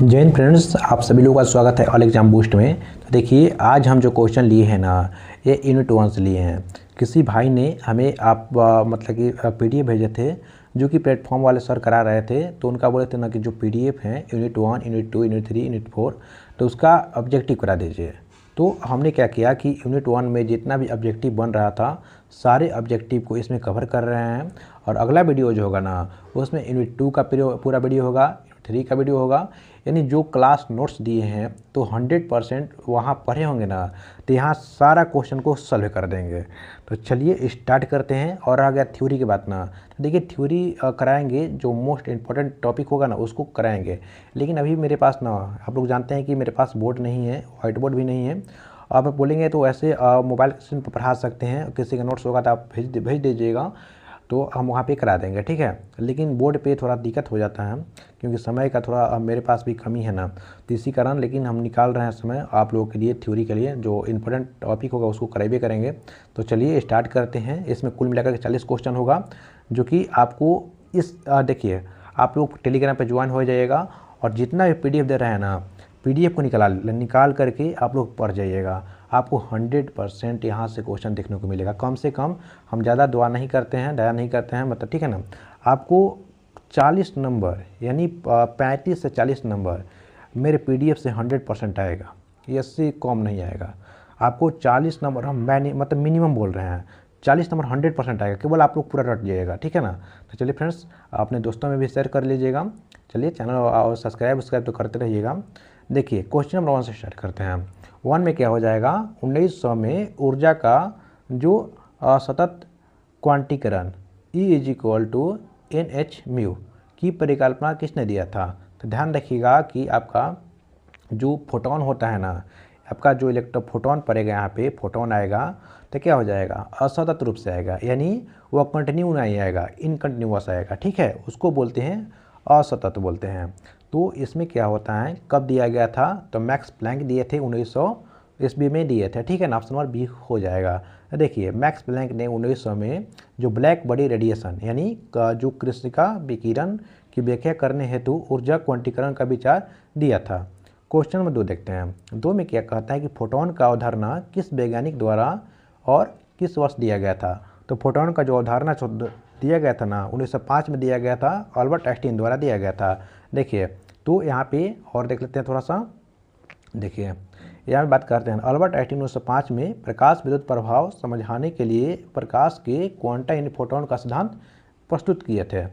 जय हिंद फ्रेंड्स, आप सभी लोगों का स्वागत है ऑल एग्जाम बूस्ट में। तो देखिए, आज हम जो क्वेश्चन लिए हैं ना, ये यूनिट 1 से लिए हैं। किसी भाई ने हमें मतलब कि पीडीएफ भेजे थे जो कि प्लेटफॉर्म वाले सर करा रहे थे। तो उनका बोले थे ना कि जो पीडीएफ है यूनिट 1, यूनिट 2, यूनिट 3, यूनिट 4, तो उसका ऑब्जेक्टिव करा दीजिए। तो हमने क्या किया कि यूनिट 1 में जितना भी ऑब्जेक्टिव बन रहा था सारे ऑब्जेक्टिव को इसमें कवर कर रहे हैं। और अगला वीडियो जो होगा ना, उसमें यूनिट 2 का पूरा वीडियो होगा, 3 का वीडियो होगा। यानी जो क्लास नोट्स दिए हैं तो 100% वहाँ पढ़े होंगे ना, तो यहाँ सारा क्वेश्चन को सॉल्व कर देंगे। तो चलिए स्टार्ट करते हैं। और आ गया थ्योरी की बात ना, तो देखिए थ्योरी कराएंगे, जो मोस्ट इम्पोर्टेंट टॉपिक होगा ना उसको कराएंगे। लेकिन अभी मेरे पास ना, आप लोग जानते हैं कि मेरे पास बोर्ड नहीं है, वाइट बोर्ड भी नहीं है। आप बोलेंगे तो ऐसे मोबाइल स्क्रीन पर पढ़ा सकते हैं। किसी का नोट्स होगा तो आप भेज दीजिएगा, तो हम वहाँ पे करा देंगे, ठीक है। लेकिन बोर्ड पे थोड़ा दिक्कत हो जाता है क्योंकि समय का थोड़ा मेरे पास भी कमी है ना, तो इसी कारण। लेकिन हम निकाल रहे हैं समय आप लोगों के लिए, थ्योरी के लिए। जो इम्पोर्टेंट टॉपिक होगा उसको कराइए करेंगे। तो चलिए स्टार्ट करते हैं। इसमें कुल मिलाकर के 40 क्वेश्चन होगा, जो कि आपको देखिए, आप लोग टेलीग्राम पर ज्वाइन हो जाइएगा और जितना भी पीडीएफ दे रहे हैं ना, पीडीएफ को निकाल करके आप लोग पढ़ जाइएगा। आपको 100% यहाँ से क्वेश्चन देखने को मिलेगा। कम से कम हम ज़्यादा दया नहीं करते हैं, मतलब, ठीक है ना। आपको 40 नंबर यानी 35 से 40 नंबर मेरे पीडीएफ से 100% आएगा, इससे कम नहीं आएगा। आपको 40 नंबर हम मतलब मिनिमम बोल रहे हैं, 40 नंबर 100% आएगा। केवल आप लोग पूरा रट जाइएगा, ठीक है ना। तो चलिए फ्रेंड्स, अपने दोस्तों में भी शेयर कर लीजिएगा। चलिए चैनल सब्सक्राइब तो करते रहिएगा। देखिए क्वेश्चन नंबर 1 से स्टार्ट करते हैं। 1 में क्या हो जाएगा, 1900 में ऊर्जा का जो सतत क्वांटीकरण E=Nhμ की परिकल्पना किसने दिया था। तो ध्यान रखिएगा कि आपका जो फोटोन होता है ना, आपका जो फोटोन पड़ेगा यहाँ पे, फोटोन आएगा तो क्या हो जाएगा, असतत रूप से आएगा। यानी वह कंटिन्यू नहीं आएगा, इनकंटिन्यूअस आएगा, ठीक है। उसको बोलते हैं असतत बोलते हैं। तो इसमें क्या होता है, कब दिया गया था, तो मैक्स प्लैंक दिए थे 1900 ईस्वी में दिए थे, ठीक है ना। ऑप्शन नंबर बी हो जाएगा। देखिए मैक्स प्लैंक ने 1900 में जो ब्लैक बॉडी रेडिएशन यानी जो कृष्णिका विकिरण की व्याख्या करने हेतु ऊर्जा क्वांटीकरण का विचार दिया था। क्वेश्चन नंबर 2 देखते हैं। 2 में क्या कहता है कि फोटोन का अवधारणा किस वैज्ञानिक द्वारा और किस वर्ष दिया गया था। तो फोटोन का जो अवधारणा दिया गया था ना, 1905 में दिया गया था, अल्बर्ट आइंस्टीन द्वारा दिया गया था। देखिए तो यहाँ पे और देख लेते हैं थोड़ा सा। देखिए यहाँ बात करते हैं, अल्बर्ट आइंस्टीन 1905 में प्रकाश विद्युत प्रभाव समझाने के लिए प्रकाश के क्वांटा यानी फोटोन का सिद्धांत प्रस्तुत किए थे।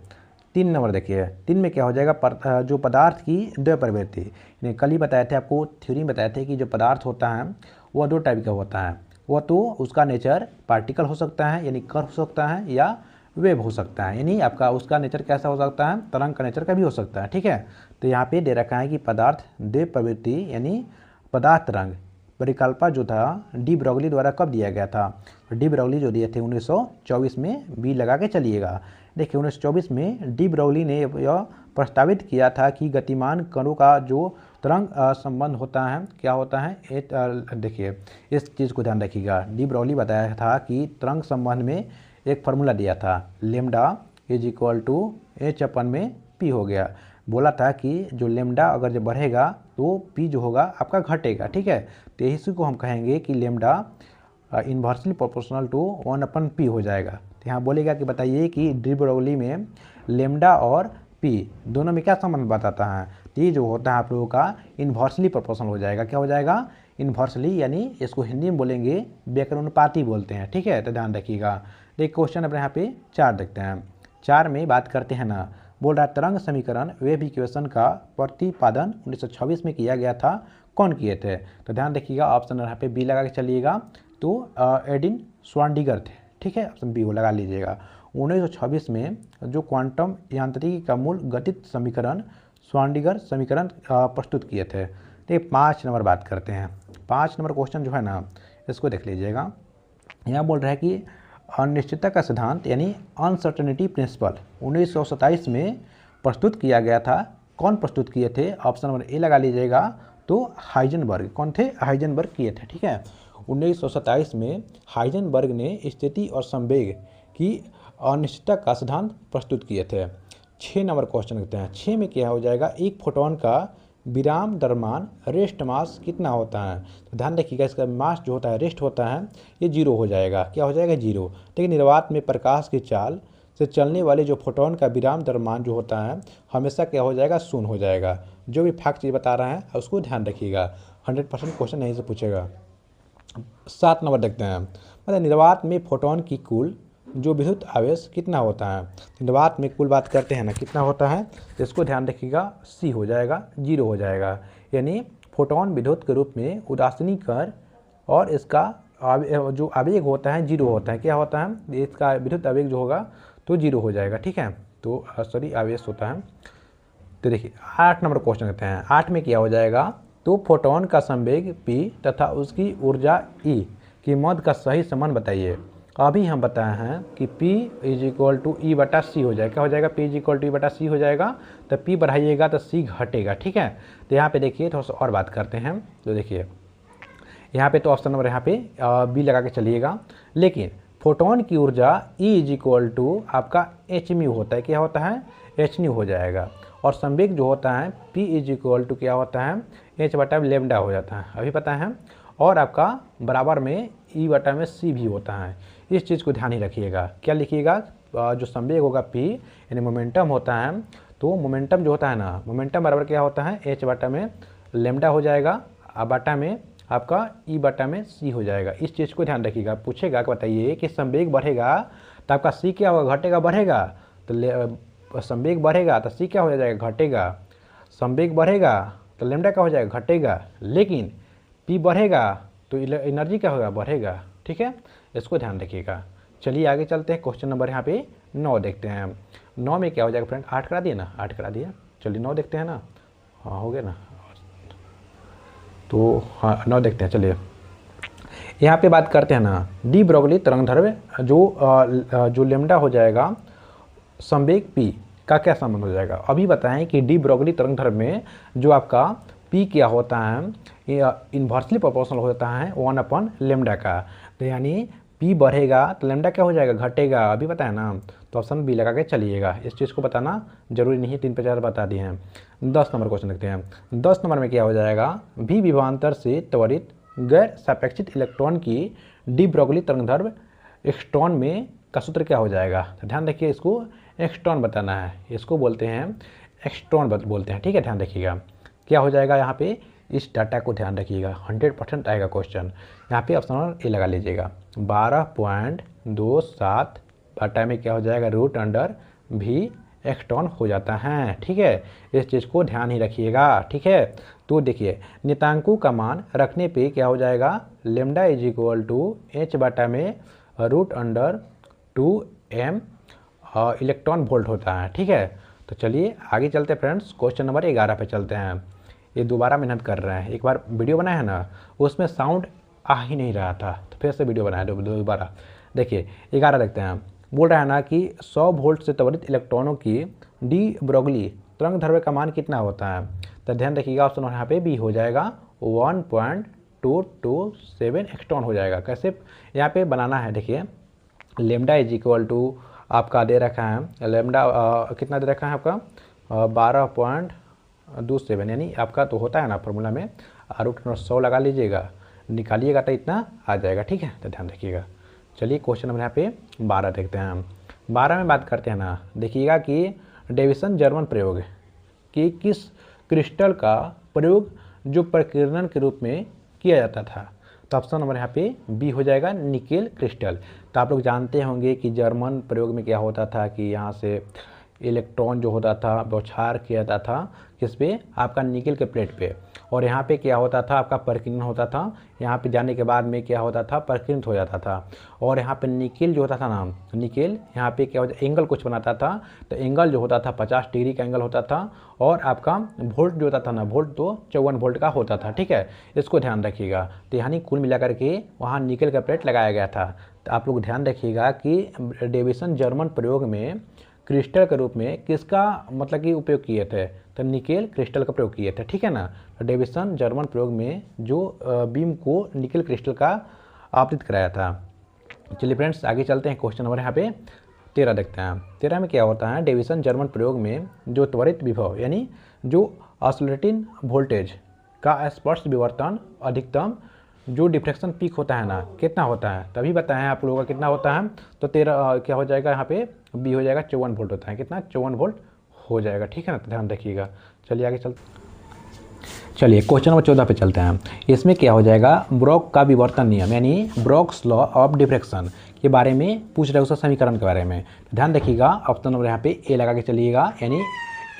3 नंबर देखिए, 3 में क्या हो जाएगा, जो पदार्थ की द्वय प्रवृत्ति। कल ही बताए थे आपको, थ्योरी में बताए थे कि जो पदार्थ होता है वह 2 टाइप का होता है। वह तो उसका नेचर पार्टिकल हो सकता है यानी कण हो सकता है, या वेव हो सकता है यानी आपका उसका नेचर कैसा हो सकता है, तरंग का नेचर का भी हो सकता है, ठीक है। तो यहाँ पे दे रखा है कि पदार्थ द्वय प्रवृत्ति यानी पदार्थ तरंग परिकल्पना जो था डी ब्रॉगली द्वारा कब दिया गया था। डी ब्रॉगली जो दिए थे 1924 में, बी लगा के चलिएगा। देखिए 1924 में डी ब्रॉगली ने यह प्रस्तावित किया था कि गतिमान कणों का जो तरंग संबंध होता है, क्या होता है, देखिए इस चीज़ को ध्यान रखिएगा। डी ब्रॉगली बताया था कि तरंग संबंध में एक फार्मूला दिया था, λ=h/p हो गया। बोला था कि जो लेमडा अगर जब बढ़ेगा तो पी जो होगा आपका घटेगा, ठीक है। तो इसी को हम कहेंगे कि lambda inversely proportional to 1/p हो जाएगा। तो यहाँ बोलेगा कि बताइए कि डी ब्रॉगली में लेमडा और पी दोनों में क्या संबंध बताता है। तो ये जो होता है आप लोगों का इन्वर्सली प्रोपोर्शनल हो जाएगा। क्या हो जाएगा, इन्वर्सली, यानी इसको हिंदी में बोलेंगे व्याकरणोपाती बोलते हैं, ठीक है। तो ध्यान रखिएगा। एक क्वेश्चन अपने यहाँ पे 4 देखते हैं। 4 में बात करते हैं ना, बोल रहा है तरंग समीकरण वेव इक्वेशन का प्रतिपादन 1926 में किया गया था, कौन किए थे। तो ध्यान रखिएगा, ऑप्शन यहाँ पे बी लगा के चलिएगा। तो एडिन श्वार्डिंगर थे, ठीक है, ऑप्शन बी वो लगा लीजिएगा। 1926 में जो क्वांटम यांत्रिकी का मूल गतित समीकरण श्वार्डिंगर समीकरण प्रस्तुत किए थे। तो 5 नंबर बात करते हैं। 5 नंबर क्वेश्चन जो है ना, इसको देख लीजिएगा। यहाँ बोल रहा है कि अनिश्चितता का सिद्धांत यानी अनसर्टेनिटी प्रिंसिपल 1927 में प्रस्तुत किया गया था, कौन प्रस्तुत किए थे। ऑप्शन नंबर ए लगा लीजिएगा। तो हाइजेनबर्ग, कौन थे, हाइजेनबर्ग किए थे, ठीक है। 1927 में हाइजेनबर्ग ने स्थिति और संवेग की अनिश्चितता का सिद्धांत प्रस्तुत किए थे। 6 नंबर क्वेश्चन देखते हैं। 6 में क्या हो जाएगा, एक फोटोन का विराम दरम्यान रेस्ट मास कितना होता है। तो ध्यान रखिएगा, इसका मास जो होता है, रेस्ट होता है, ये जीरो हो जाएगा। क्या हो जाएगा, जीरो। लेकिन निर्वात में प्रकाश की चाल से चलने वाले जो फोटोन का विराम दरम्यान जो होता है हमेशा क्या हो जाएगा, शून्य हो जाएगा। जो भी फैक्ट चीज़ बता रहे हैं उसको ध्यान रखिएगा, 100% क्वेश्चन यहीं से पूछेगा। 7 नंबर देखते हैं, मतलब निर्वात में फोटोन की कुल जो विद्युत आवेश कितना होता है। निर्वात में कुल बात करते हैं ना, कितना होता है, तो इसको ध्यान रखिएगा, सी हो जाएगा, जीरो हो जाएगा। यानी फोटोन विद्युत के रूप में उदासीनीकरण और इसका जो आवेग होता है जीरो होता है। क्या होता है, इसका विद्युत आवेग जो होगा तो जीरो हो जाएगा। ठीक है, तो सॉरी आवेश होता है। तो देखिए 8 नंबर क्वेश्चन कहते हैं, 8 में क्या हो जाएगा, तो फोटोन का संवेग p तथा उसकी ऊर्जा E की मध्य का सही संबंध बताइए। अभी हम बताए हैं कि P = E/C हो जाएगा। क्या हो जाएगा, P = E/C हो जाएगा। तो P बढ़ाइएगा तो C घटेगा। ठीक है, तो यहाँ पे देखिए थोड़ा सा और बात करते हैं। तो देखिए यहाँ पे तो ऑप्शन नंबर यहाँ पे बी लगा के चलिएगा। लेकिन फोटोन की ऊर्जा E = आपका hν होता है। क्या होता है, hν हो जाएगा। और संवेग जो होता है P = क्या होता है, h/λ हो जाता है, अभी पता है। और आपका बराबर में E/c भी होता है। इस चीज़ को ध्यान ही रखिएगा। क्या लिखिएगा, जो संवेग होगा P यानी मोमेंटम होता है, तो मोमेंटम जो होता है ना, मोमेंटम बराबर क्या होता है, h/λ हो जाएगा, बटा में आपका E/c हो जाएगा। इस चीज़ को ध्यान रखिएगा। पूछेगा कि बताइए कि संवेग बढ़ेगा तो आपका c क्या होगा, घटेगा बढ़ेगा। तो संवेग बढ़ेगा तो c क्या हो जाएगा, घटेगा। संवेग बढ़ेगा तो लैम्डा क्या हो जाएगा, घटेगा। लेकिन p बढ़ेगा तो एनर्जी क्या होगा, बढ़ेगा। ठीक है, इसको ध्यान रखिएगा। चलिए आगे चलते हैं। क्वेश्चन नंबर यहाँ पे 9 देखते हैं। 9 में क्या हो जाएगा फ्रेंड, 8 करा दिए ना, 8 करा दिया। चलिए 9 देखते हैं ना, हाँ हो गया ना, तो हाँ 9 देखते हैं। चलिए यहाँ पे बात करते हैं ना, डी ब्रोगली तरंगदैर्घ्य जो लैम्डा हो जाएगा, संवेग p का क्या संबंध हो जाएगा। अभी बताएं कि डी ब्रोगली तरंगदैर्घ्य में जो आपका p क्या होता है, ये इन्वर्सली प्रोपोर्शनल होता है 1/λ का। तो यानी p बढ़ेगा तो लैम्डा क्या हो जाएगा, घटेगा। अभी बताया ना, तो ऑप्शन बी लगा के चलिएगा। इस चीज़ को बताना जरूरी नहीं है, 3 पे 4 बता दिए हैं। 10 नंबर क्वेश्चन देखते हैं। 10 नंबर में क्या हो जाएगा, v विभवांतर से त्वरित गैर सापेक्षित इलेक्ट्रॉन की डी ब्रोगली तरंगदैर्घ्य एक्सट्रॉन में का सूत्र क्या हो जाएगा। तो ध्यान रखिए, इसको एक्सट्रॉन बताना है, इसको बोलते हैं एक्सट्रॉन बोलते हैं। ठीक है, ध्यान रखिएगा क्या हो जाएगा। यहाँ पे इस डाटा को ध्यान रखिएगा, 100% आएगा क्वेश्चन। यहाँ पे ऑप्शन नंबर ए लगा लीजिएगा, 12.27 बटा में क्या हो जाएगा, √v एक्सट्रॉन हो जाता है। ठीक है, इस चीज़ को ध्यान ही रखिएगा। ठीक है, तो देखिए नियतांकों का मान रखने पे क्या हो जाएगा, लैम्डा = h बटा में √2m इलेक्ट्रॉन वोल्ट होता है। ठीक है, तो चलिए आगे चलते हैं फ्रेंड्स। क्वेश्चन नंबर 11 पे चलते हैं। ये दोबारा मेहनत कर रहे हैं, एक बार वीडियो बनाया है ना, उसमें साउंड आ ही नहीं रहा था, तो फिर से वीडियो बनाया दोबारा। देखिए 11 देखते हैं। बोल रहा है ना कि 100 वोल्ट से त्वरित इलेक्ट्रॉनों की डी ब्रोगली तरंगदैर्घ्य का मान कितना होता है। तो ध्यान रखिएगा, ऑप्शन यहाँ पे बी हो जाएगा, 1.227 एक्सट्रॉन हो जाएगा। कैसे यहाँ पे बनाना है, देखिए लैम्डा = आपका दे रखा है, लैम्डा कितना दे रखा है आपका, 12.27 यानी आपका तो होता है ना फॉर्मूला में √100 लगा लीजिएगा, निकालिएगा तो इतना आ जाएगा। ठीक है, तो ध्यान रखिएगा। चलिए क्वेश्चन नंबर यहाँ पे 12 देखते हैं। 12 में बात करते हैं ना, देखिएगा कि डेविसन जर्मन प्रयोग कि किस क्रिस्टल का प्रयोग जो प्रकीर्णन के रूप में किया जाता था। तो ऑप्शन नंबर यहाँ पे बी हो जाएगा, निकेल क्रिस्टल। तो आप लोग जानते होंगे कि जर्मन प्रयोग में क्या होता था कि यहाँ से इलेक्ट्रॉन जो होता था बौछार किया जाता था किस पे, आपका निकेल के प्लेट पे। और यहाँ पे क्या होता था, आपका प्रकीर्णन होता था। यहाँ पे जाने के बाद में क्या होता था, प्रकीर्णित हो जाता था। और यहाँ पे निकेल जो होता था ना, निकेल यहाँ पे क्या होता, एंगल कुछ बनाता था। तो एंगल जो होता था 50 डिग्री का एंगल होता था। और आपका वोल्ट जो होता था ना, वोल्ट तो 54 वोल्ट का होता था। ठीक है, इसको ध्यान रखिएगा। तो यानी कुल मिलाकर के वहाँ निकेल का प्लेट लगाया गया था। तो आप लोग ध्यान रखिएगा कि डेविसन जर्मन प्रयोग में क्रिस्टल के रूप में किसका मतलब कि उपयोग किए थे, तो निकेल क्रिस्टल का प्रयोग किए थे। ठीक है ना, तो डेविसन जर्मन प्रयोग में जो बीम को निकेल क्रिस्टल का आवृत कराया था। चलिए फ्रेंड्स आगे चलते हैं। क्वेश्चन नंबर यहाँ पे 13 देखते हैं। 13 में क्या होता है, डेविसन जर्मन प्रयोग में जो त्वरित विभव यानी जो ऑसिलेटिंग वोल्टेज का स्पर्श विवर्तन अधिकतम जो डिफ्लेक्शन पीक होता है ना कितना होता है, तभी बताएं आप लोगों का कितना होता है। तो 13 क्या हो जाएगा यहाँ पे बी हो जाएगा 54 वोल्ट होता है, कितना 54 वोल्ट हो जाएगा, ठीक है ना। तो ध्यान रखिएगा। चलिए आगे चलिए क्वेश्चन नंबर 14 पे चलते हैं। इसमें क्या हो जाएगा, ब्रोक का विवर्तन नियम यानी ब्रोक्स लॉ ऑफ डिफ्रेक्शन के बारे में पूछ रहे हैं, उसका समीकरण के बारे में। तो ध्यान रखिएगा, ऑप्शन नंबर यहाँ पे ए लगा के चलिएगा, यानी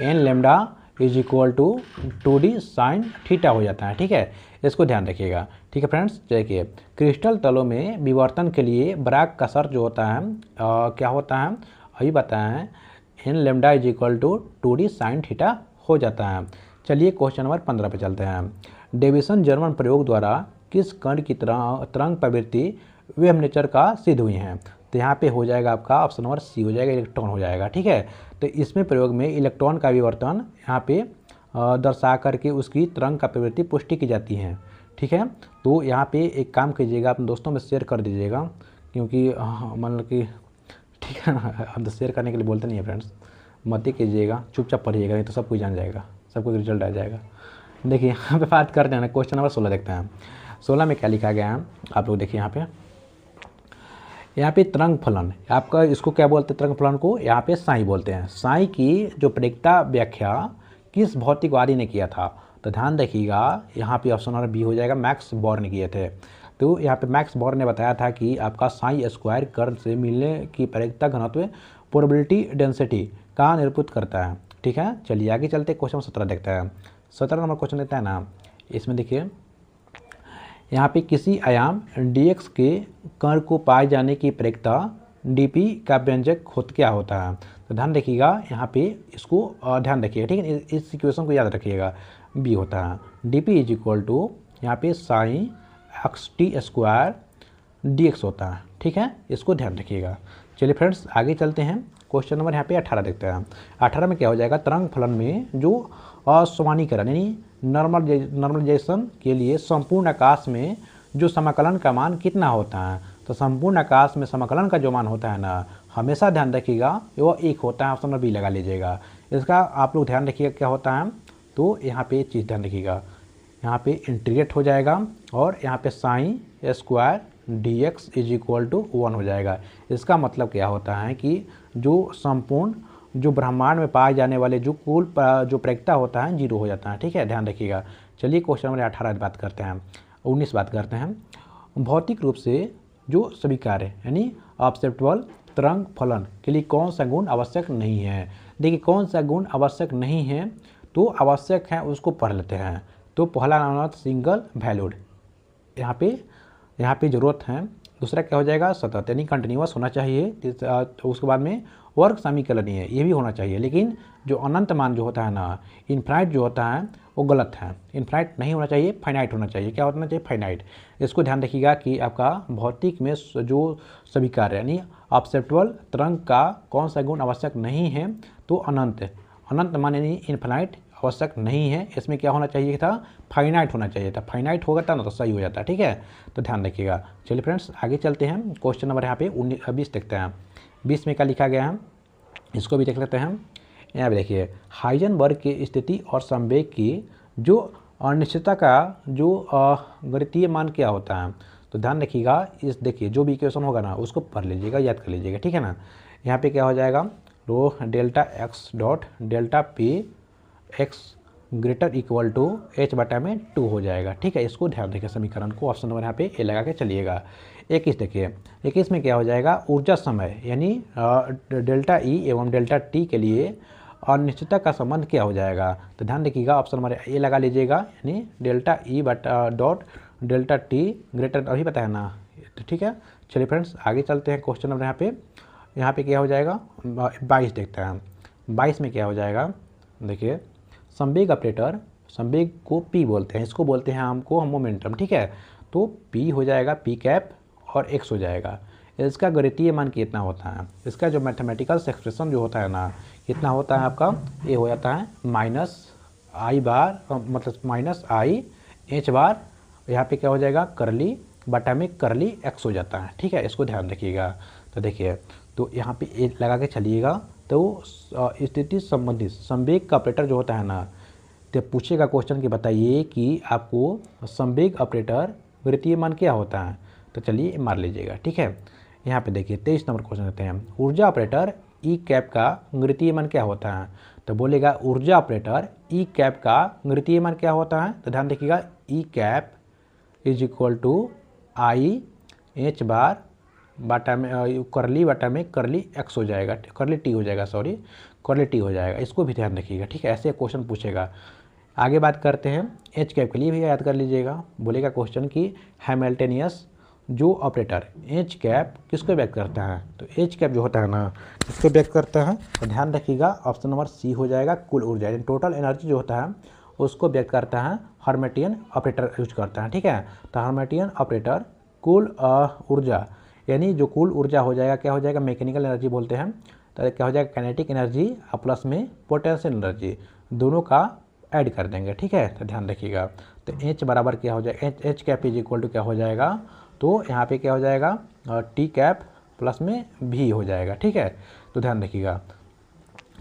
n lambda is equal to 2d sine theta हो जाता है, ठीक है। इसको ध्यान रखिएगा, ठीक है फ्रेंड्स। देखिए क्रिस्टल तलों में विवर्तन के लिए ब्राग का शर्त जो होता है क्या होता है अभी बताया है, n lambda is equal to 2d sine theta हो जाता है। चलिए क्वेश्चन नंबर 15 पे चलते हैं। डेविसन जर्मन प्रयोग द्वारा किस कण की तरंग प्रवृत्ति वेव नेचर का सिद्ध हुई हैं। तो यहाँ पे हो जाएगा आपका ऑप्शन नंबर सी हो जाएगा, इलेक्ट्रॉन हो जाएगा, ठीक है। तो इसमें प्रयोग में इलेक्ट्रॉन का विवर्तन यहाँ पे दर्शा करके उसकी तरंग का प्रवृत्ति पुष्टि की जाती है, ठीक है। तो यहाँ पे एक काम कीजिएगा, अपने दोस्तों में शेयर कर दीजिएगा, क्योंकि मतलब कि ठीक है ना, हम तो शेयर करने के लिए बोलते नहीं है फ्रेंड्स, मत ही कीजिएगा, चुपचाप पढ़िएगा, नहीं तो सब कुछ जान जाएगा, सब कुछ रिजल्ट आ जाएगा। देखिए यहाँ पे बात करते हैं ना, क्वेश्चन नंबर 16 देखते हैं। 16 में क्या लिखा गया है आप लोग देखिए, यहाँ पे तरंग फलन आपका, इसको क्या बोलते हैं तरंग फलन को, यहाँ पे साई बोलते हैं। साई की जो प्रयोक्ता व्याख्या किस भौतिकवादी ने किया था। तो ध्यान रखिएगा, यहाँ पे ऑप्शन नंबर बी हो जाएगा, मैक्स बोर ने किए थे। तो यहाँ पे मैक्स बोर ने बताया था कि आपका साई स्क्वायर कर्ण से मिलने की प्रयोक्ता घनत्व प्रोबेबिलिटी डेंसिटी का निरूपित करता है, ठीक है। चलिए आगे चलते क्वेश्चन 17 देखते हैं। 17 नंबर क्वेश्चन देता है ना, इसमें देखिए यहाँ पे किसी आयाम dx के कण को पाए जाने की प्रयोक्ता dp का व्यंजक क्या होता है। तो ध्यान रखिएगा, यहाँ पे इसको ध्यान रखिएगा, ठीक है। इस इक्वेशन को याद रखिएगा, b होता है dp इज इक्वल टू यहाँ पे sine x T square dx होता है, ठीक है। इसको ध्यान रखिएगा। चलिए फ्रेंड्स आगे चलते हैं, क्वेश्चन नंबर यहाँ पे 18 देखते हैं। 18 में क्या हो जाएगा, तरंग फलन में जो असमानीकरण यानी नॉर्मलाइजेशन के लिए संपूर्ण आकाश में जो समाकलन का मान कितना होता है। तो संपूर्ण आकाश में समाकलन का जो मान होता है ना, हमेशा ध्यान रखिएगा वो 1 होता है, ऑप्शन नंबर बी लगा लीजिएगा। इसका आप लोग ध्यान रखिएगा क्या होता है, तो यहाँ पे एक चीज़ ध्यान रखिएगा, यहाँ पे इंटीग्रेट हो जाएगा और यहाँ पे sine square dx is equal to 1 हो जाएगा। इसका मतलब क्या होता है कि जो संपूर्ण जो ब्रह्मांड में पाए जाने वाले जो कुल जो प्रयोक्ता होता है 0 हो जाता है, ठीक है। ध्यान रखिएगा। चलिए क्वेश्चन नंबर 18 बात करते हैं, 19 बात करते हैं। भौतिक रूप से जो स्वीकार्य यानी ऑब्सेप्टेबल तरंग फलन के लिए कौन सा गुण आवश्यक नहीं है। देखिए कौन सा गुण आवश्यक नहीं है, तो आवश्यक है उसको पढ़ लेते हैं। तो पहला नाम सिंगल वैल्यूड, यहाँ पे ज़रूरत है। दूसरा क्या हो जाएगा, सतत यानी कंटिन्यूअस होना चाहिए। उसके बाद में वर्ग समीकरणीय ये भी होना चाहिए। लेकिन जो अनंत मान जो होता है ना, इनफाइनाइट जो होता है वो गलत है, इनफाइनाइट नहीं होना चाहिए, फाइनाइट होना चाहिए। क्या होना चाहिए, फाइनाइट। इसको ध्यान रखिएगा कि आपका भौतिक में जो स्वीकार्य यानी ऑब्सेप्टेबल तरंग का कौन सा गुण आवश्यक नहीं है, तो अनंत मान यानी इनफाइनाइट आवश्यक नहीं है। इसमें क्या होना चाहिए था, फाइनाइट होना चाहिए था। फाइनाइट होगा था ना तो सही हो जाता है, ठीक है। तो ध्यान रखिएगा। चलिए फ्रेंड्स आगे चलते हैं, क्वेश्चन नंबर यहाँ पे 20 देखते हैं। 20 में क्या लिखा गया है, इसको भी देख लेते हैं। यहाँ पे देखिए हाइजेनबर्ग की स्थिति और संवेग की जो अनिश्चितता का जो गणितीय मान क्या होता है। तो ध्यान रखिएगा, इस देखिए जो भी इक्वेशन होगा ना उसको पढ़ लीजिएगा, याद कर लीजिएगा, ठीक है ना। यहाँ पे क्या हो जाएगा, rho delta X dot delta P X greater equal to H बटा में 2 हो जाएगा, ठीक है। इसको ध्यान रखिए समीकरण को, ऑप्शन नंबर यहाँ पे ए लगा के चलिएगा। 21 देखिए, 21 में क्या हो जाएगा, ऊर्जा समय यानी डेल्टा ई एवं डेल्टा टी के लिए अनिश्चितता का संबंध क्या हो जाएगा। तो ध्यान रखिएगा, ऑप्शन नंबर ए लगा लीजिएगा, यानी डेल्टा ई बटा डॉट डेल्टा टी ग्रेटर, अभी पता है ना, तो ठीक है। चलिए फ्रेंड्स आगे चलते हैं, क्वेश्चन नंबर यहाँ पे क्या हो जाएगा, 22 देखते हैं। 22 में क्या हो जाएगा, देखिए संवेग ऑपरेटर, संवेग को P बोलते हैं, इसको बोलते हैं हमको हम मोमेंटम, ठीक है। तो P हो जाएगा P कैप और x हो जाएगा। इसका गणितीय मान कितना होता है, इसका जो मैथमेटिकल एक्सप्रेशन जो होता है ना, कितना होता है आपका, ये हो जाता है माइनस आई बार, मतलब माइनस आई एच बार, यहाँ पे क्या हो जाएगा करली बटा में करली x हो जाता है, ठीक है। इसको ध्यान रखिएगा। तो देखिए, तो यहाँ पे एक लगा के चलिएगा। तो स्थिति संबंधित संवेग का ऑपरेटर जो होता है ना, तो पूछेगा क्वेश्चन कि बताइए कि आपको संवेग ऑपरेटर वृत्तीय मान क्या होता है। तो चलिए मार लीजिएगा, ठीक है। यहाँ पे देखिए 23 नंबर क्वेश्चन देते हैं, ऊर्जा ऑपरेटर ई कैप का गृहीय मान क्या होता है। तो बोलेगा ऊर्जा ऑपरेटर ई कैप का गृहीय मान क्या होता है। तो ध्यान देखिएगा E cap is equal to I H bar बाटा में करली एक्स हो जाएगा, करली टी हो जाएगा, सॉरी करली टी हो जाएगा। इसको भी ध्यान रखिएगा, ठीक है। ऐसे क्वेश्चन पूछेगा। आगे बात करते हैं एच कैप के लिए भी याद कर लीजिएगा। बोलेगा क्वेश्चन कि हैमिल्टेनियस जो ऑपरेटर एच कैप किसको व्यक्त करता है। तो एच कैप जो होता है ना किसको व्यक्त करता है। तो ध्यान रखिएगा ऑप्शन नंबर सी हो जाएगा, कुल ऊर्जा यानी टोटल एनर्जी जो होता है उसको व्यक्त करता है हर्मिटियन ऑपरेटर यूज करता है, ठीक है। तो हर्मिटियन ऑपरेटर कुल ऊर्जा यानी जो कुल ऊर्जा हो जाएगा क्या हो जाएगा, मैकेनिकल एनर्जी बोलते हैं। तो क्या हो जाएगा काइनेटिक एनर्जी प्लस में पोटेंशियल एनर्जी दोनों का ऐड कर देंगे, ठीक है। तो ध्यान रखिएगा। तो एच बराबर क्या हो जाएगा, H cap is equal to क्या हो जाएगा। तो यहाँ पे क्या हो जाएगा टी कैप प्लस में भी हो जाएगा, ठीक है। तो ध्यान रखिएगा।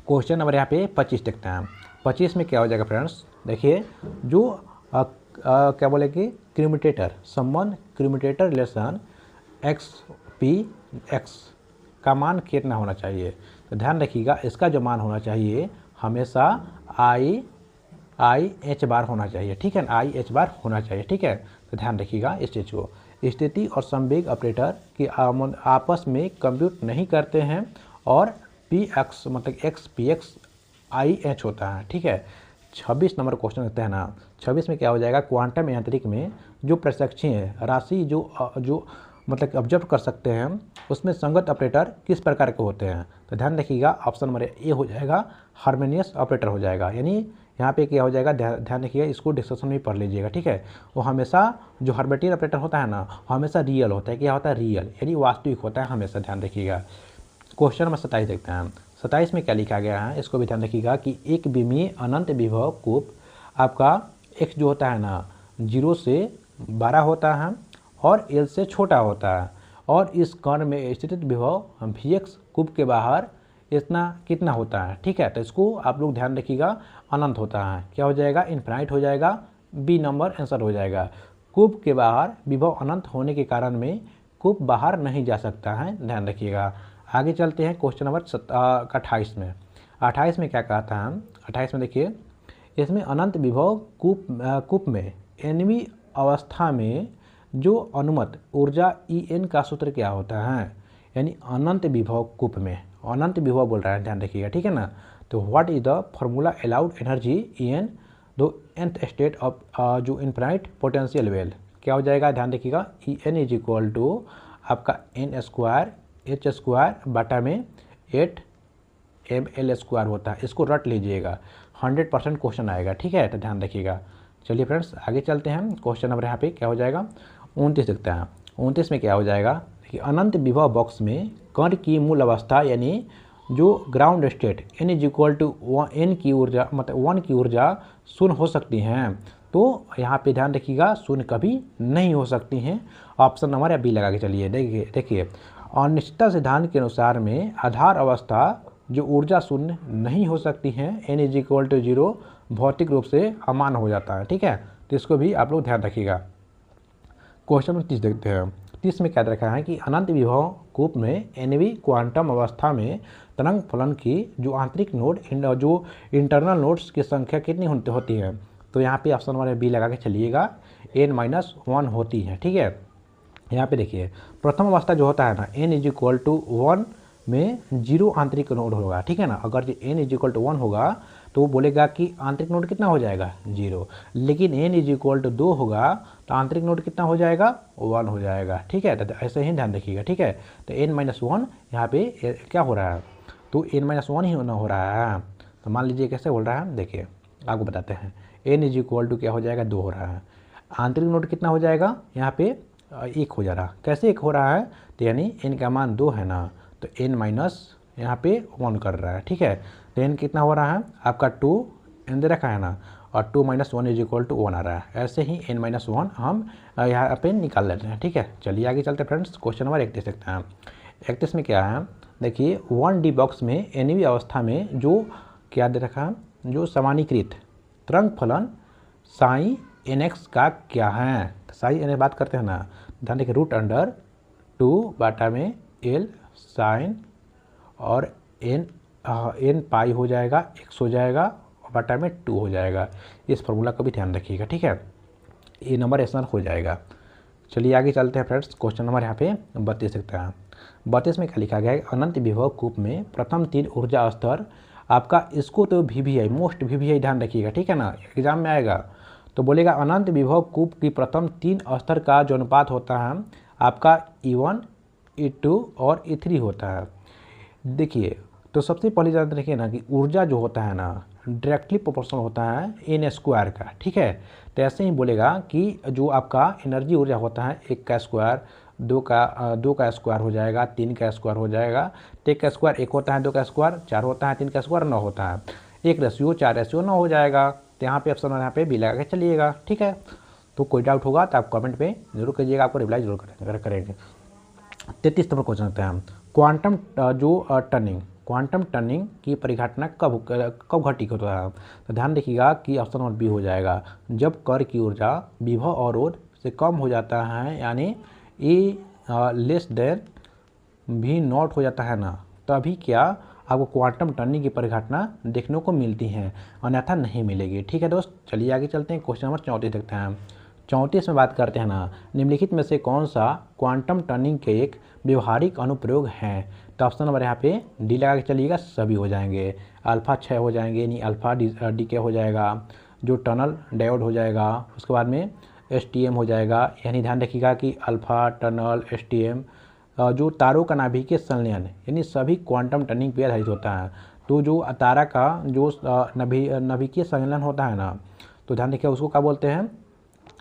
क्वेश्चन नंबर यहाँ पे 25 देखते हैं। 25 में क्या हो जाएगा फ्रेंड्स, देखिए जो क्या बोले कि क्यूमुटेटर संबंध क्यूमुटेटर रिलेशन एक्स पी एक्स का मान कितना होना चाहिए। तो ध्यान रखिएगा इसका जो मान होना चाहिए हमेशा आई एच बार होना चाहिए, ठीक है। आई एच बार होना चाहिए, ठीक है। तो ध्यान रखिएगा इस चीज़ को। स्थिति और संवेग ऑपरेटर की आपस में कंप्यूट नहीं करते हैं और पी एक्स मतलब x P x I H होता है, ठीक है। 26 नंबर क्वेश्चन देखते हैं ना। 26 में क्या हो जाएगा, क्वांटम यांत्रिक में जो प्रत्यक्षीय राशि जो मतलब ऑब्जर्व कर सकते हैं उसमें संगत ऑपरेटर किस प्रकार के होते हैं। तो ध्यान रखिएगा ऑप्शन नंबर ए हो जाएगा, हार्मोनियस ऑपरेटर हो जाएगा। यानी यहाँ पे क्या हो जाएगा, ध्यान रखिएगा, इसको डिस्कशन में पढ़ लीजिएगा, ठीक है। वो हमेशा जो हार्मोनियस ऑपरेटर होता है ना हमेशा रियल होता है। क्या होता है, रियल यानी वास्तविक होता है हमेशा, ध्यान रखिएगा। क्वेश्चन नंबर 27 देखते हैं। 27 में क्या लिखा गया है इसको भी ध्यान रखिएगा कि एक विमीय अनंत विभव कूप आपका एक्स जो होता है ना 0 से 12 होता है और एल से छोटा होता है और इस कण में स्थित विभव वी एक्स कूप के बाहर इतना कितना होता है, ठीक है। तो इसको आप लोग ध्यान रखिएगा, अनंत होता है, क्या हो जाएगा, इनफाइनाइट हो जाएगा, बी नंबर आंसर हो जाएगा। कूप के बाहर विभव अनंत होने के कारण में कूप बाहर नहीं जा सकता है, ध्यान रखिएगा। आगे चलते हैं क्वेश्चन नंबर 28 में। 28 में क्या कहता है, 28 में देखिए इसमें अनंत विभव कूप में nवीं अवस्था में जो अनुमत ऊर्जा En का सूत्र क्या होता है। यानी अनंत विभव कूप में, अनंत विभव बोल रहा है, ध्यान रखिएगा, ठीक है ना। तो what is the formula allowed energy En दो nth स्टेट ऑफ जो इनफाइनाइट पोटेंशियल वेल, क्या हो जाएगा, ध्यान रखिएगा। En इज इक्वल टू आपका n स्क्वायर एच स्क्वायर बटा में 8 ml स्क्वायर होता है। इसको रट लीजिएगा, 100% क्वेश्चन आएगा, ठीक है। तो ध्यान रखिएगा। चलिए फ्रेंड्स आगे चलते हैं। क्वेश्चन नंबर यहाँ पे क्या हो जाएगा 29 देखते हैं। 29 में क्या हो जाएगा, देखिए अनंत विभव बॉक्स में कण की मूल अवस्था यानी जो ground state n is equal to n की ऊर्जा मतलब 1 की ऊर्जा शून्य हो सकती हैं। तो यहाँ पे ध्यान रखिएगा शून्य कभी नहीं हो सकती हैं। ऑप्शन नंबर या बी लगा के चलिए। देखिए अनिश्चितता सिद्धांत के अनुसार में आधार अवस्था जो ऊर्जा शून्य नहीं हो सकती हैं, n इज इक्वल टू 0 भौतिक रूप से अमान्य हो जाता है, ठीक है। तो इसको भी आप लोग ध्यान रखिएगा। क्वेश्चन नंबर 30 देखते हैं। 30 में क्या रखा है कि अनंत विभव कूप में nवीं क्वांटम अवस्था में तरंग फलन की जो आंतरिक नोड जो इंटरनल नोड्स की संख्या कितनी होती है। तो यहाँ पे ऑप्शन नंबर बी लगा के चलिएगा, n-1 होती है, ठीक है। यहाँ पे देखिए प्रथम अवस्था जो होता है ना n इज इक्वल टू 1 में 0 आंतरिक नोड होगा, ठीक है ना। अगर जो n इज इक्वल टू 1 होगा तो वो बोलेगा कि आंतरिक नोड कितना हो जाएगा 0, लेकिन n इज इक्वल टू 2 होगा तो आंतरिक नोड कितना हो जाएगा 1 हो जाएगा, ठीक है। तो ऐसे ही ध्यान रखिएगा, ठीक है। तो n-1 यहाँ पे क्या हो रहा है, तो n-1 ही होना हो रहा है। तो मान लीजिए कैसे बोल रहा है, देखिए आपको बताते हैं। n इज इक्वल टू क्या हो जाएगा 2 हो रहा है, आंतरिक नोड कितना हो जाएगा यहाँ पे 1 हो जा रहा है। कैसे 1 हो रहा है, तो यानी n का मान 2 है ना, तो n- यहाँ पे 1 कर रहा है, ठीक है। तो n कितना हो रहा है आपका 2 n दे रखा है ना, और 2 - 1 इज इक्वल टू 1 आ रहा है। ऐसे ही n-1 हम यहाँ पे निकाल लेते हैं, ठीक है। चलिए आगे चलते हैं फ्रेंड्स। क्वेश्चन नंबर 31 देखते हैं। 31 में क्या है, देखिए 1D बॉक्स में nवीं अवस्था में जो क्या दे रखा है, जो समानीकृत तरंग फलन साई एन एक्स का क्या है। तो साई एन बात करते हैं ना, ध्यान देखिए रूट अंडर 2 बाटा में एल साइन और एन पाई हो जाएगा, एक्स हो जाएगा और बाटा में 2 हो जाएगा। इस फॉर्मूला का भी ध्यान रखिएगा, ठीक है। ये नंबर एसनल हो जाएगा। चलिए आगे चलते हैं फ्रेंड्स। क्वेश्चन नंबर यहाँ पे 32 लिखते हैं। 32 में क्या लिखा गया है, अनंत विभव कूप में प्रथम 3 ऊर्जा स्तर आपका, इसको तो VVI मोस्ट VVI ध्यान रखिएगा, ठीक है ना, एग्जाम में आएगा। तो बोलेगा अनंत विभव कूप की प्रथम 3 स्तर का जो अनुपात होता है आपका E1 E2 और E3 होता है। देखिए तो सबसे पहले याद रखिए ना कि ऊर्जा जो होता है ना डायरेक्टली प्रोपोर्शनल होता है एन स्क्वायर का, ठीक है। तो ऐसे ही बोलेगा कि जो आपका एनर्जी ऊर्जा होता है 1 का स्क्वायर, 2 का स्क्वायर हो जाएगा, 3 का स्क्वायर हो जाएगा। तो 1 का स्क्वायर 1 होता है, 2 का स्क्वायर 4 होता है, 3 का स्क्वायर 9 होता है, 1:4:9 हो जाएगा। तो यहाँ पे ऑप्शन यहाँ पे बी लगा के चलिएगा, ठीक है। तो कोई डाउट होगा तो आप कमेंट पे जरूर कीजिएगा, आपको रिप्लाई जरूर करेंगे। 33 नंबर क्वेश्चन होता है, क्वांटम टर्निंग की परिघटना कब घटित होता है। तो ध्यान देखिएगा कि ऑप्शन नंबर बी हो जाएगा, जब कण की ऊर्जा विभव अवरोध से कम हो जाता है, यानी ए लेस देन भी नॉट हो जाता है ना, तभी क्या आपको क्वांटम टर्निंग की परिघटना देखने को मिलती है, अन्यथा नहीं मिलेगी, ठीक है दोस्त। चलिए आगे चलते हैं, क्वेश्चन नंबर 34 देखते हैं। 34 में बात करते हैं ना, निम्नलिखित में से कौन सा क्वांटम टर्निंग के एक व्यवहारिक अनुप्रयोग है। तो ऑप्शन नंबर यहाँ पे डी लगा के चलिएगा, सभी हो जाएंगे। अल्फा 6 हो जाएंगे, यानी अल्फा डी के हो जाएगा, जो टनल डायोड हो जाएगा, उसके बाद में STM हो जाएगा। यानी ध्यान रखिएगा कि अल्फा टनल STM जो तारों का नाभिकीय संलयन, यानी सभी क्वांटम टर्निंग पे आधारित होता है। तो जो तारा का जो नाभिकीय संलयन होता है ना, तो ध्यान रखिए उसको क्या बोलते हैं,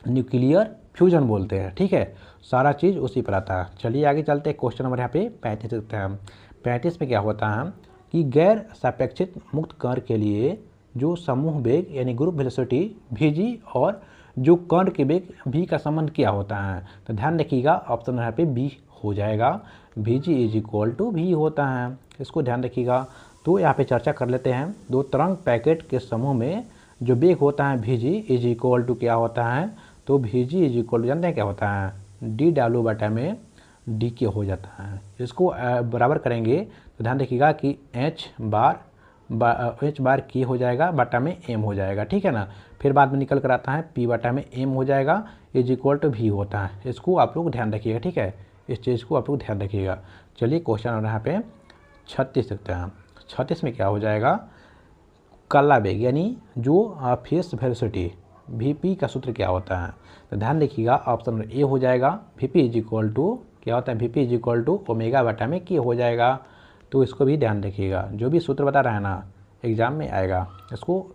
न्यूक्लियर फ्यूजन बोलते हैं, ठीक है। सारा चीज़ उसी पर आता है। चलिए आगे चलते हैं, क्वेश्चन नंबर यहाँ पे 35 देखते हैं। 35 में क्या होता है कि गैर सापेक्षित मुक्त कण के लिए जो समूह वेग यानी ग्रुप वेलोसिटी Vg और जो कण के वेग v का संबंध क्या होता है। तो ध्यान रखिएगा ऑप्शन यहाँ पे बी हो जाएगा, Vg = v होता है, इसको ध्यान रखिएगा। तो यहाँ पे चर्चा कर लेते हैं। दो तरंग पैकेट के समूह में जो वेग होता है Vg = क्या होता है, तो Vg = जानते हैं क्या होता है, dw में dk हो जाता है। इसको बराबर करेंगे तो ध्यान रखिएगा कि h बार k हो जाएगा बटा में m हो जाएगा, ठीक है ना। फिर बाद में निकल कर आता है p बटा में m हो जाएगा, = v होता है। इसको आप लोग ध्यान रखिएगा, ठीक है, इस चीज़ को आप लोग ध्यान रखिएगा। चलिए क्वेश्चन और यहाँ पे 36 देखते हैं। 36 में क्या हो जाएगा, काला वेग यानी जो फेस वेलोसिटी Vp का सूत्र क्या होता है। तो ध्यान देखिएगा ऑप्शन नंबर ए हो जाएगा, Vp = क्या होता है, Vp = ओमेगा बटा में k हो जाएगा। तो इसको भी ध्यान रखिएगा, जो भी सूत्र बता रहा है ना एग्जाम में आएगा, इसको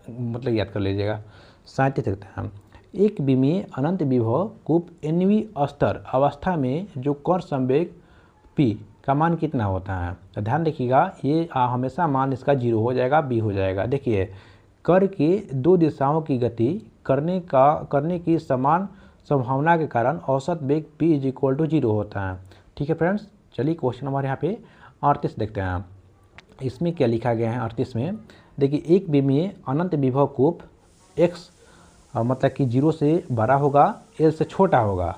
मतलब याद कर लीजिएगा। 37 देखते हैं। एक विमीय अनंत विभव कूप nवीं स्तर अवस्था में जो कण संवेग p का मान कितना होता है। तो ध्यान रखिएगा ये हमेशा मान इसका 0 हो जाएगा, b हो जाएगा। देखिए कण के दो दिशाओं की गति करने की समान संभावना के कारण औसत वेग p = 0 होता है, ठीक है फ्रेंड्स। चलिए क्वेश्चन नंबर यहाँ पे 38 देखते हैं। इसमें क्या लिखा गया है 38 में, देखिए एक विमीय अनंत विभव कूप x मतलब कि 0 से बड़ा होगा, L से छोटा होगा।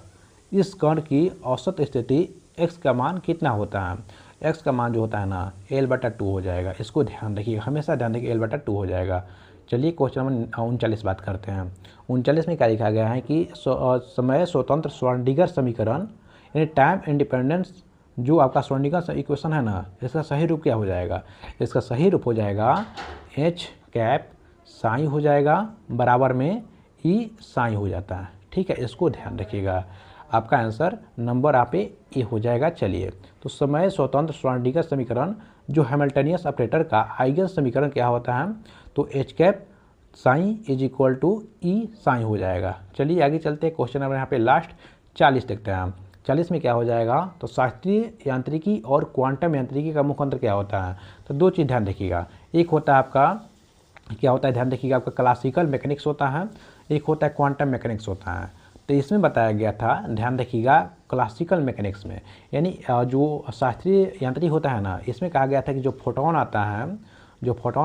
इस कण की औसत स्थिति x का मान कितना होता है। x का मान जो होता है ना L/2 हो जाएगा, इसको ध्यान रखिए, हमेशा ध्यान रखिए L/2 हो जाएगा। चलिए क्वेश्चन नंबर 39 बात करते हैं। 39 में क्या लिखा गया है कि समय स्वतंत्र श्रोडिंगर समीकरण यानी टाइम इंडिपेंडेंस जो आपका श्रोडिंगर इक्वेशन है ना, इसका सही रूप क्या हो जाएगा, इसका सही रूप हो जाएगा h कैप साई हो जाएगा बराबर में ई साई हो जाता है, ठीक है। इसको ध्यान रखिएगा, आपका आंसर नंबर आप ए हो जाएगा। चलिए तो समय स्वतंत्र श्रोडिंगर समीकरण जो हैमिल्टनियस ऑपरेटर का आइगन समीकरण क्या होता है, तो h कैप साई = ई साई हो जाएगा। चलिए आगे चलते हैं, क्वेश्चन नंबर यहाँ पे लास्ट 40 देखते हैं। 40 में क्या हो जाएगा, तो शास्त्रीय यांत्रिकी और क्वांटम यांत्रिकी का मुख्य अंतर क्या होता है। तो दो चीज़ ध्यान रखिएगा, एक होता है आपका क्या होता है, ध्यान रखिएगा आपका क्लासिकल मैकेनिक्स होता है, एक होता है क्वांटम मैकेनिक्स होता है। तो इसमें बताया गया था, ध्यान रखिएगा क्लासिकल मैकेनिक्स में यानी जो शास्त्रीय यांत्रिकी होता है ना, इसमें कहा गया था कि जो फोटोन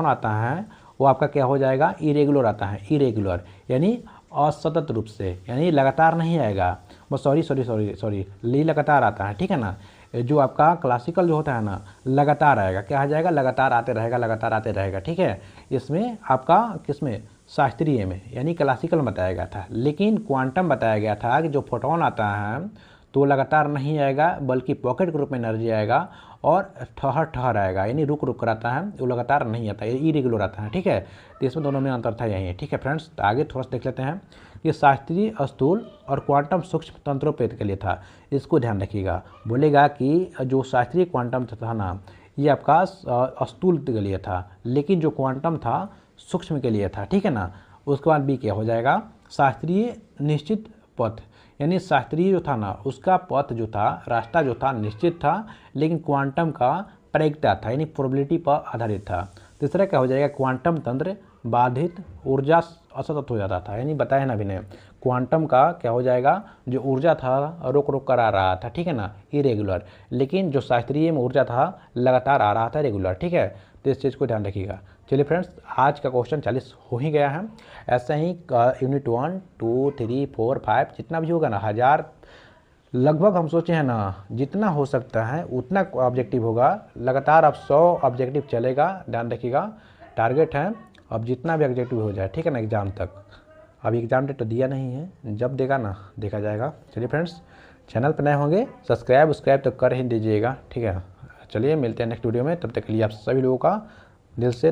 आता है वो आपका क्या हो जाएगा, इरेगुलर आता है, इरेगुलर यानी असतत रूप से, यानी लगातार नहीं आएगा। वो सॉरी ली लगातार आता है, ठीक है ना। जो आपका क्लासिकल जो होता है ना, लगातार आएगा, क्या आ जाएगा, लगातार आते रहेगा, लगातार आते रहेगा, ठीक है। इसमें आपका किसमें, शास्त्रीय में यानी क्लासिकल बताया गया था। लेकिन क्वांटम बताया गया था कि जो फोटोन आता है तो लगातार नहीं आएगा बल्कि पॉकेट के रूप में एनर्जी आएगा और ठहर आएगा, यानी रुक कर आता है, वो लगातार नहीं आता, ये इरेगुलर आता है, ठीक है। तो इसमें दोनों में अंतर था यही है, ठीक है फ्रेंड्स। तो आगे थोड़ा सा देख लेते हैं। ये शास्त्रीय स्थूल और क्वांटम सूक्ष्म तंत्रों के लिए था, इसको ध्यान रखिएगा। बोलेगा कि जो शास्त्रीय क्वांटम था ना, ये आपका स्थूल के लिए था, लेकिन जो क्वांटम था सूक्ष्म के लिए था, ठीक है ना। उसके बाद बी क्या हो जाएगा, शास्त्रीय निश्चित पथ, यानी शास्त्रीय जो था ना उसका पथ जो था, रास्ता जो था निश्चित था, लेकिन क्वांटम का प्रायिकता था, यानी प्रोबेबिलिटी पर आधारित था। तीसरा क्या हो जाएगा, क्वांटम तंत्र बाधित, ऊर्जा असतत हो जाता था, यानी बताया ना अभिनय, क्वांटम का क्या हो जाएगा, जो ऊर्जा था रोक कर आ रहा था, ठीक है ना, इरेगुलर। लेकिन जो शास्त्रीय में ऊर्जा था लगातार आ रहा था, रेगुलर, ठीक है। तो इस चीज़ को ध्यान रखिएगा। चलिए फ्रेंड्स, आज का क्वेश्चन 40 हो ही गया है। ऐसा ही यूनिट 1, 2, 3, 4, 5 जितना भी होगा ना, 1000 लगभग हम सोचे हैं ना, जितना हो सकता है उतना ऑब्जेक्टिव होगा। लगातार अब 100 ऑब्जेक्टिव चलेगा, ध्यान रखिएगा। टारगेट है अब जितना भी ऑब्जेक्टिव हो जाए, ठीक है ना, एग्ज़ाम तक। अभी एग्ज़ाम डेट तो दिया नहीं है, जब देगा ना देखा जाएगा। चलिए फ्रेंड्स, चैनल पर नए होंगे सब्सक्राइब तो कर ही दीजिएगा, ठीक है। चलिए मिलते हैं नेक्स्ट वीडियो में, तब तक के लिए आप सभी लोगों का दिल से